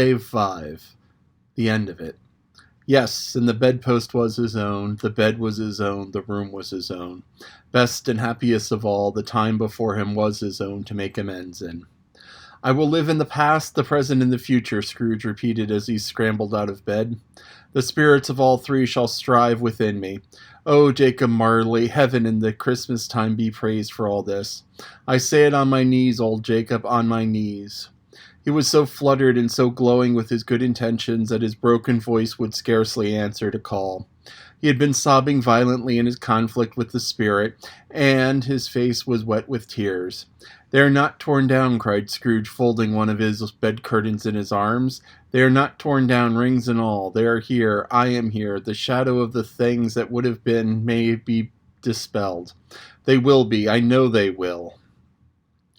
Stave 5. The end of it. Yes, and the bedpost was his own, the bed was his own, the room was his own. Best and happiest of all, the time before him was his own to make amends in. I will live in the past, the present, and the future, Scrooge repeated as he scrambled out of bed. The spirits of all three shall strive within me. Oh, Jacob Marley, heaven and the Christmas time be praised for all this. I say it on my knees, old Jacob, on my knees. He was so fluttered and so glowing with his good intentions that his broken voice would scarcely answer to call. He had been sobbing violently in his conflict with the spirit, and his face was wet with tears. "They are not torn down," cried Scrooge, folding one of his bed curtains in his arms. "They are not torn down, rings and all. They are here. I am here. The shadow of the things that would have been may be dispelled. They will be. I know they will."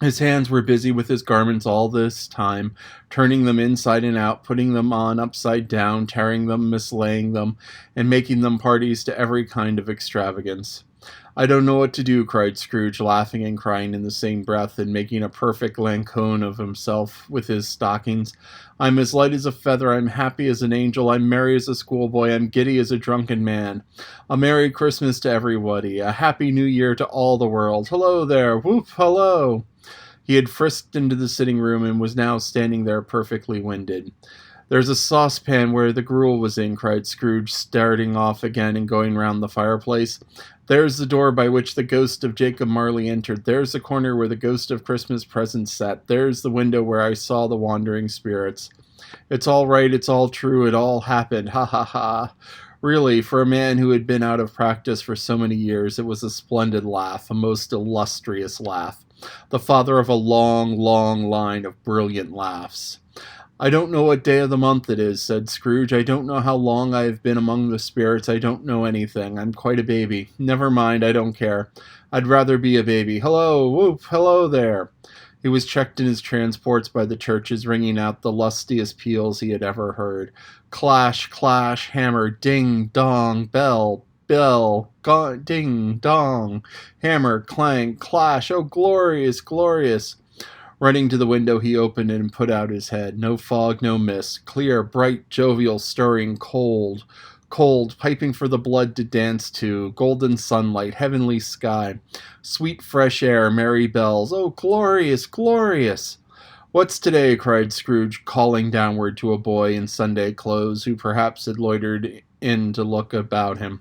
His hands were busy with his garments all this time, turning them inside and out, putting them on upside down, tearing them, mislaying them, and making them parties to every kind of extravagance. "I don't know what to do," cried Scrooge, laughing and crying in the same breath, and making a perfect Laocoon of himself with his stockings. "I'm as light as a feather, I'm happy as an angel, I'm merry as a schoolboy, I'm giddy as a drunken man. A Merry Christmas to everybody, a Happy New Year to all the world. Hello there, whoop, hello!" He had frisked into the sitting room and was now standing there perfectly winded. "There's a saucepan where the gruel was in," cried Scrooge, starting off again and going round the fireplace. "There's the door by which the ghost of Jacob Marley entered. There's the corner where the ghost of Christmas presents sat. There's the window where I saw the wandering spirits. It's all right, it's all true, it all happened. Ha ha ha." Really, for a man who had been out of practice for so many years, it was a splendid laugh, a most illustrious laugh. The father of a long, long line of brilliant laughs. "I don't know what day of the month it is," said Scrooge. "I don't know how long I have been among the spirits. I don't know anything. I'm quite a baby. Never mind, I don't care. I'd rather be a baby. Hello, whoop, hello there." He was checked in his transports by the churches ringing out the lustiest peals he had ever heard. Clash, clash, hammer, ding, dong, bell, bell, ding, dong, hammer, clang, clash. Oh, glorious, glorious. Running to the window, he opened it and put out his head. No fog, no mist. Clear, bright, jovial, stirring, cold. Cold, piping for the blood to dance to. Golden sunlight, heavenly sky. Sweet fresh air, merry bells. Oh, glorious, glorious. "What's today?" cried Scrooge, calling downward to a boy in Sunday clothes, who perhaps had loitered in to look about him.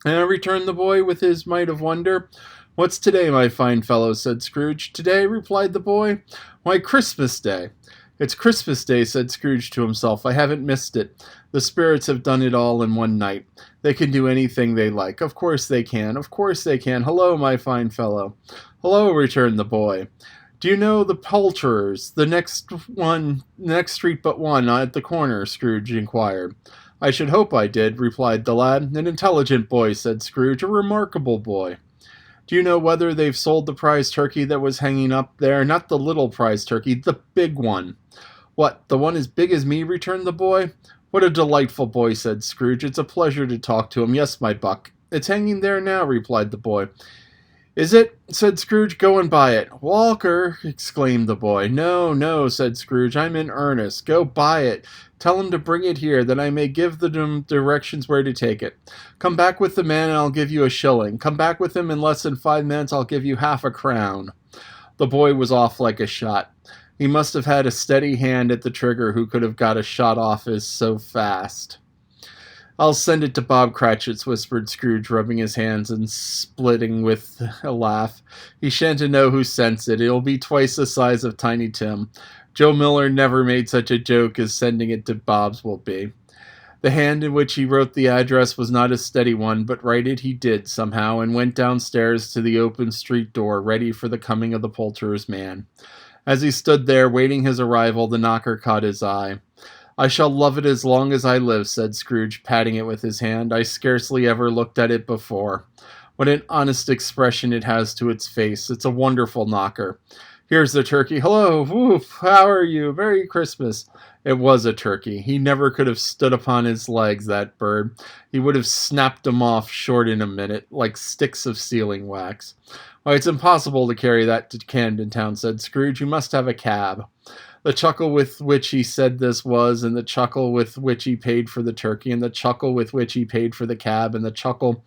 "And," returned the boy with his mite of wonder. "What's today, my fine fellow?" said Scrooge. "Today?" replied the boy. "Why, Christmas Day." "It's Christmas Day," said Scrooge to himself. "I haven't missed it. The spirits have done it all in one night. They can do anything they like. Of course they can. Of course they can. Hello, my fine fellow." "Hello," returned the boy. "Do you know the poulterers, the next street but one, at the corner?" Scrooge inquired. "I should hope I did," replied the lad. "An intelligent boy," said Scrooge. "A remarkable boy." "Do you know whether they've sold the prize turkey that was hanging up there? Not the little prize turkey, the big one." "What, the one as big as me?" returned the boy. "What a delightful boy," said Scrooge. "It's a pleasure to talk to him. Yes, my buck." "It's hanging there now," replied the boy. "Is it?" said Scrooge. "Go and buy it." "Walker!" exclaimed the boy. "No, no," said Scrooge. "I'm in earnest. Go buy it. Tell him to bring it here, that I may give them directions where to take it. Come back with the man, and I'll give you a shilling. Come back with him in less than 5 minutes, I'll give you half a crown." The boy was off like a shot. He must have had a steady hand at the trigger who could have got a shot off as so fast. "I'll send it to Bob Cratchit's," whispered Scrooge, rubbing his hands and splitting with a laugh. "He shan't know who sends it. It'll be twice the size of Tiny Tim. Joe Miller never made such a joke as sending it to Bob's will be." The hand in which he wrote the address was not a steady one, but write it he did somehow, and went downstairs to the open street door, ready for the coming of the poulterer's man. As he stood there, waiting his arrival, the knocker caught his eye. "I shall love it as long as I live," said Scrooge, patting it with his hand. "I scarcely ever looked at it before. What an honest expression it has to its face. It's a wonderful knocker. Here's the turkey. Hello, woof, how are you? Merry Christmas." It was a turkey. He never could have stood upon his legs, that bird. He would have snapped them off short in a minute, like sticks of sealing wax. "Why, it's impossible to carry that to Camden Town," said Scrooge. "You must have a cab." The chuckle with which he said this was, and the chuckle with which he paid for the turkey, and the chuckle with which he paid for the cab, and the chuckle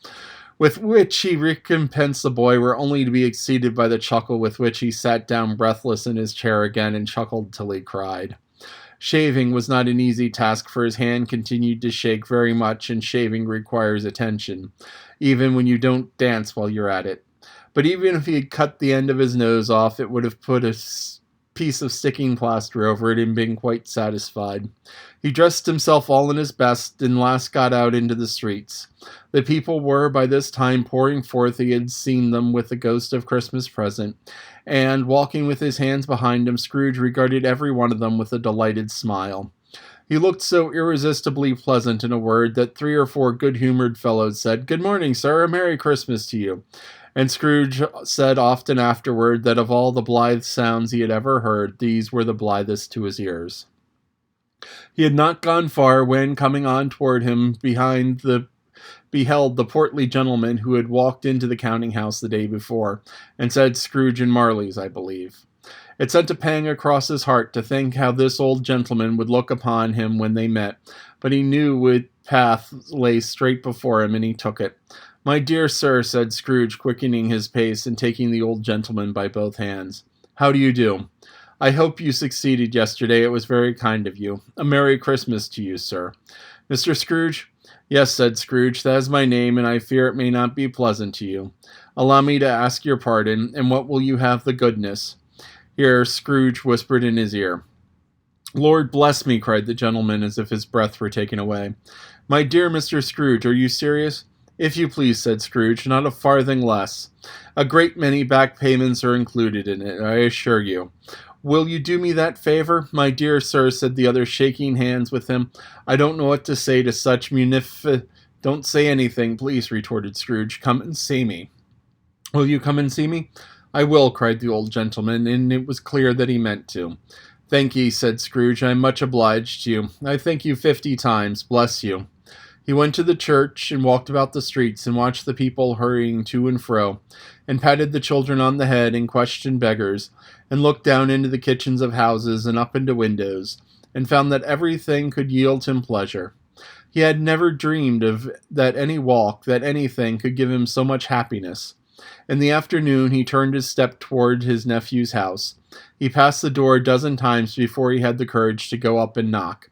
with which he recompensed the boy were only to be exceeded by the chuckle with which he sat down breathless in his chair again and chuckled till he cried. Shaving was not an easy task, for his hand continued to shake very much, and shaving requires attention, even when you don't dance while you're at it. But even if he had cut the end of his nose off, it would have put a piece of sticking plaster over it and been quite satisfied. He dressed himself all in his best, and last got out into the streets. The people were by this time pouring forth. He had seen them with the ghost of Christmas present, and, walking with his hands behind him, Scrooge regarded every one of them with a delighted smile. He looked so irresistibly pleasant, in a word, that 3 or 4 good-humored fellows said, "Good morning, sir, a Merry Christmas to you." And Scrooge said often afterward that of all the blithe sounds he had ever heard, these were the blithest to his ears. He had not gone far when, coming on toward him, beheld the portly gentleman who had walked into the counting-house the day before, and said, "Scrooge and Marley's, I believe." It sent a pang across his heart to think how this old gentleman would look upon him when they met, but he knew what path lay straight before him, and he took it. "My dear sir," said Scrooge, quickening his pace and taking the old gentleman by both hands. "How do you do? I hope you succeeded yesterday. It was very kind of you. A Merry Christmas to you, sir." "Mr. Scrooge?" "Yes," said Scrooge, "that is my name, and I fear it may not be pleasant to you. Allow me to ask your pardon, and what will you have the goodness?" Here Scrooge whispered in his ear. "Lord bless me," cried the gentleman, as if his breath were taken away. "My dear Mr. Scrooge, are you serious?" "If you please," said Scrooge, "not a farthing less. A great many back payments are included in it, I assure you. Will you do me that favor?" "My dear sir," said the other, shaking hands with him, "I don't know what to say to such "Don't say anything, please," retorted Scrooge. "Come and see me." "Will you come and see me?" "I will," cried the old gentleman, and it was clear that he meant to. "Thank ye," said Scrooge. "I am much obliged to you. I thank you 50 times. Bless you." He went to the church, and walked about the streets, and watched the people hurrying to and fro, and patted the children on the head, and questioned beggars, and looked down into the kitchens of houses, and up into windows, and found that everything could yield him pleasure. He had never dreamed that any walk, that anything, could give him so much happiness. In the afternoon he turned his step toward his nephew's house. He passed the door a dozen times before he had the courage to go up and knock.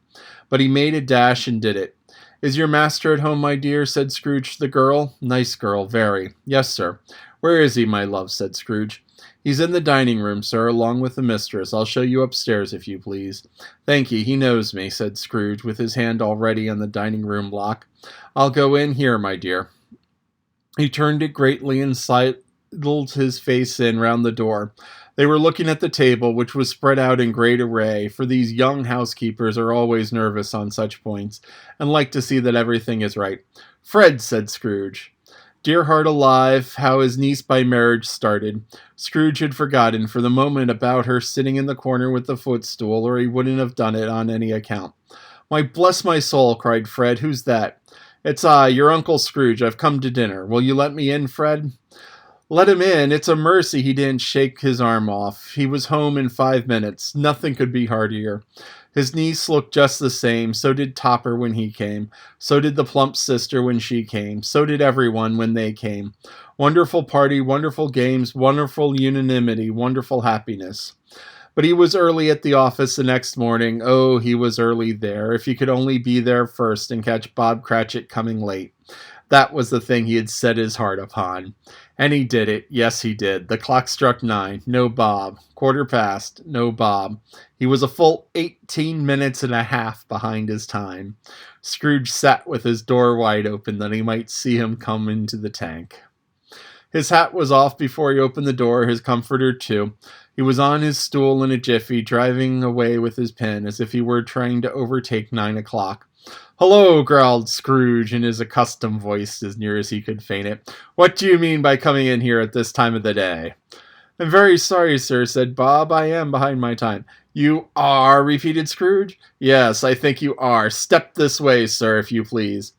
But he made a dash and did it. "Is your master at home, my dear?" said Scrooge to the girl. "Nice girl, very." "Yes, sir." "Where is he, my love?" said Scrooge. "He's in the dining room, sir, along with the mistress. I'll show you upstairs, if you please." "Thank ye, he knows me," said Scrooge, with his hand already on the dining room lock. "I'll go in here, my dear." He turned it greatly and sidled his face in round the door. They were looking at the table, which was spread out in great array, for these young housekeepers are always nervous on such points, and like to see that everything is right. "Fred," said Scrooge. Dear heart alive, how his niece by marriage started. Scrooge had forgotten for the moment about her sitting in the corner with the footstool, or he wouldn't have done it on any account. "Why, bless my soul," cried Fred, "who's that?" "It's I, your Uncle Scrooge. I've come to dinner. Will you let me in, Fred?" "Let him in. It's a mercy he didn't shake his arm off. He was home in 5 minutes. Nothing could be heartier." His niece looked just the same. So did Topper when he came. So did the plump sister when she came. So did everyone when they came. Wonderful party, wonderful games, wonderful unanimity, wonderful happiness. But he was early at the office the next morning. Oh, he was early there. If he could only be there first and catch Bob Cratchit coming late. That was the thing he had set his heart upon. And he did it. Yes, he did. The clock struck 9. No Bob. 1:15. No Bob. He was a full 18 minutes and a half behind his time. Scrooge sat with his door wide open that he might see him come into the tank. His hat was off before he opened the door, his comforter too. He was on his stool in a jiffy, driving away with his pen as if he were trying to overtake 9 o'clock. "Hello," growled Scrooge in his accustomed voice, as near as he could feign it. "What do you mean by coming in here at this time of the day?" "I'm very sorry, sir," said Bob. "I am behind my time." "You are?" repeated Scrooge. "Yes, I think you are. Step this way, sir, if you please."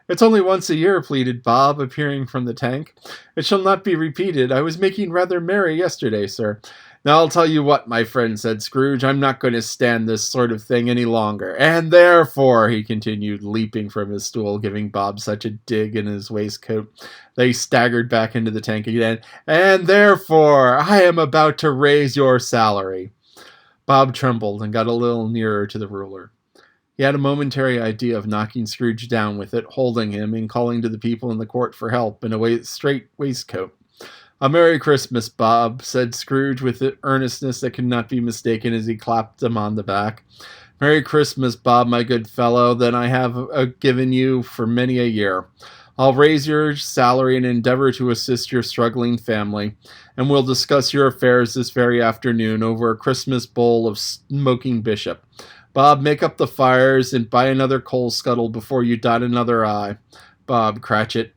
"It's only once a year," pleaded Bob, appearing from the tank. "It shall not be repeated. I was making rather merry yesterday, sir." Now I'll tell you what, my friend, said Scrooge, I'm not going to stand this sort of thing any longer. And therefore, he continued, leaping from his stool, giving Bob such a dig in his waistcoat, they staggered back into the tank again. And therefore, I am about to raise your salary. Bob trembled and got a little nearer to the ruler. He had a momentary idea of knocking Scrooge down with it, holding him, and calling to the people in the court for help in a straight waistcoat. A Merry Christmas, Bob, said Scrooge with an earnestness that could not be mistaken as he clapped him on the back. Merry Christmas, Bob, my good fellow, than I have given you for many a year. I'll raise your salary and endeavor to assist your struggling family, and we'll discuss your affairs this very afternoon over a Christmas bowl of smoking bishop. Bob, make up the fires and buy another coal scuttle before you dot another I. Bob Cratchit.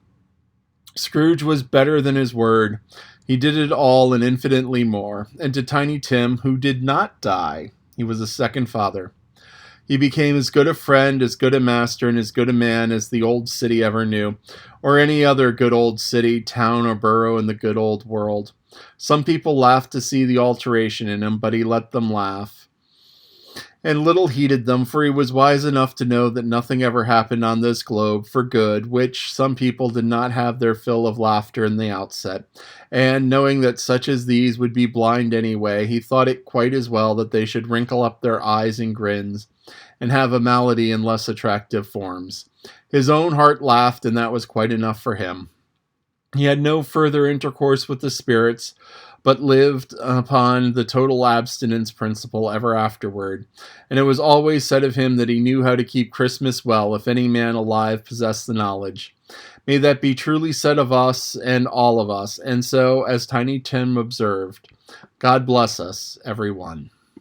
Scrooge was better than his word. He did it all and infinitely more. And to Tiny Tim, who did not die, he was a second father. He became as good a friend, as good a master, and as good a man as the old city ever knew, or any other good old city, town, or borough in the good old world. Some people laughed to see the alteration in him, but he let them laugh, and little heeded them, for he was wise enough to know that nothing ever happened on this globe for good, which some people did not have their fill of laughter in the outset, and knowing that such as these would be blind anyway, he thought it quite as well that they should wrinkle up their eyes in grins, and have a malady in less attractive forms. His own heart laughed, and that was quite enough for him. He had no further intercourse with the spirits, but lived upon the total abstinence principle ever afterward, and it was always said of him that he knew how to keep Christmas well, if any man alive possessed the knowledge. May that be truly said of us and all of us, and so, as Tiny Tim observed, God bless us, every one.